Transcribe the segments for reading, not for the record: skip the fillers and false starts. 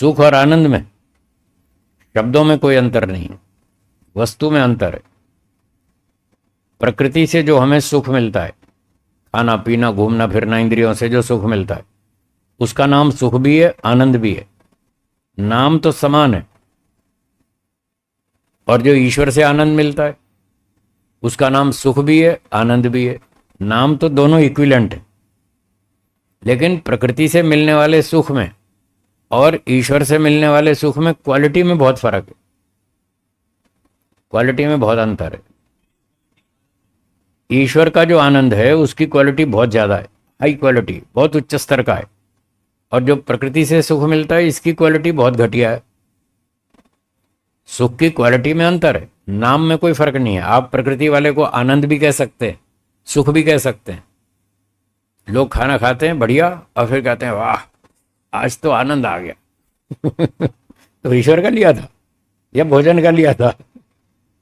सुख और आनंद में शब्दों में कोई अंतर नहीं है, वस्तु में अंतर है। प्रकृति से जो हमें सुख मिलता है, खाना पीना घूमना फिरना, इंद्रियों से जो सुख मिलता है, उसका नाम सुख भी है आनंद भी है। नाम तो समान है। और जो ईश्वर से आनंद मिलता है उसका नाम सुख भी है आनंद भी है। नाम तो दोनों इक्विवेलेंट है, लेकिन प्रकृति से मिलने वाले सुख में और ईश्वर से मिलने वाले सुख में क्वालिटी में बहुत फर्क है, क्वालिटी में बहुत अंतर है। ईश्वर का जो आनंद है उसकी क्वालिटी बहुत ज्यादा है, हाई क्वालिटी, बहुत उच्च स्तर का है। और जो प्रकृति से सुख मिलता है इसकी क्वालिटी बहुत घटिया है। सुख की क्वालिटी में अंतर है, नाम में कोई फर्क नहीं है। आप प्रकृति वाले को आनंद भी कह सकते हैं, सुख भी कह सकते हैं। लोग खाना खाते हैं बढ़िया और फिर कहते हैं वाह आज तो आनंद आ गया तो ईश्वर का लिया था या भोजन का लिया था?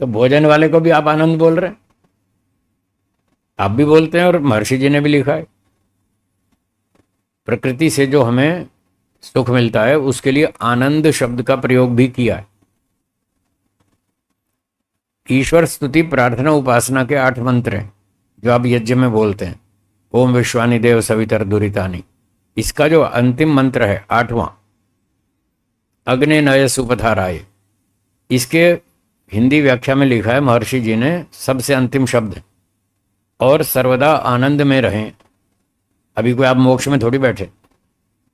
तो भोजन वाले को भी आप आनंद बोल रहे हैं, आप भी बोलते हैं और महर्षि जी ने भी लिखा है। प्रकृति से जो हमें सुख मिलता है उसके लिए आनंद शब्द का प्रयोग भी किया है। ईश्वर स्तुति प्रार्थना उपासना के 8 मंत्र हैं जो आप यज्ञ में बोलते हैं, ओम विश्वानि देव सवितर दुरितानि। इसका जो अंतिम मंत्र है 8वां, अग्ने नय सुपथाराय, इसके हिंदी व्याख्या में लिखा है महर्षि जी ने सबसे अंतिम शब्द, और सर्वदा आनंद में रहें। अभी कोई आप मोक्ष में थोड़ी बैठे,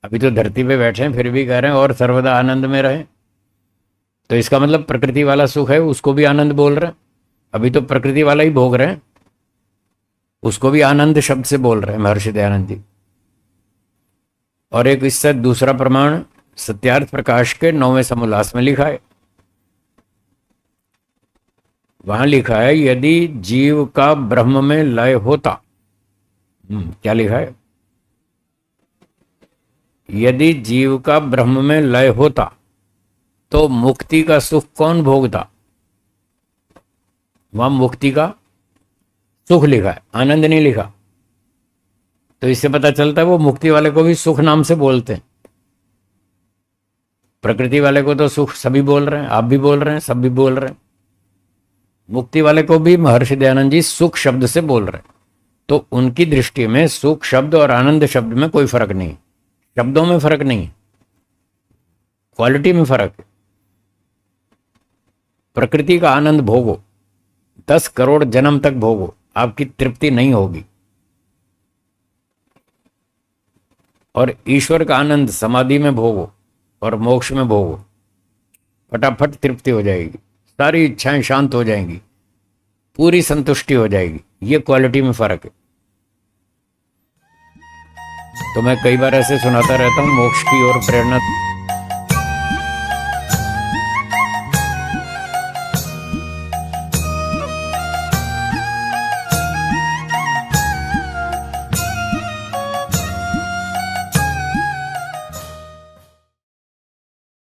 अभी तो धरती पे बैठे हैं, फिर भी कह रहे हैं और सर्वदा आनंद में रहें। तो इसका मतलब प्रकृति वाला सुख है उसको भी आनंद बोल रहे हैं। अभी तो प्रकृति वाला ही भोग रहे हैं, उसको भी आनंद शब्द से बोल रहे हैं महर्षि दयानंद जी। और एक इससे दूसरा प्रमाण सत्यार्थ प्रकाश के 9वें समोल्लास में लिखा है। वहां लिखा है यदि जीव का ब्रह्म में लय होता, क्या लिखा है? यदि जीव का ब्रह्म में लय होता तो मुक्ति का सुख कौन भोगता? वहां मुक्ति का सुख लिखा है, आनंद नहीं लिखा। तो इससे पता चलता है वो मुक्ति वाले को भी सुख नाम से बोलते हैं। प्रकृति वाले को तो सुख सभी बोल रहे हैं, आप भी बोल रहे हैं, सब भी बोल रहे हैं। मुक्ति वाले को भी महर्षि दयानंद जी सुख शब्द से बोल रहे हैं। तो उनकी दृष्टि में सुख शब्द और आनंद शब्द में कोई फर्क नहीं, शब्दों में फर्क नहीं, क्वालिटी में फर्क है। प्रकृति का आनंद भोगो, 10 करोड़ जन्म तक भोगो, आपकी तृप्ति नहीं होगी। और ईश्वर का आनंद समाधि में भोगो और मोक्ष में भोगो, फटाफट तृप्ति हो जाएगी, सारी इच्छाएं शांत हो जाएंगी, पूरी संतुष्टि हो जाएगी। ये क्वालिटी में फर्क है। तो मैं कई बार ऐसे सुनाता रहता हूं मोक्ष की ओर प्रेरणा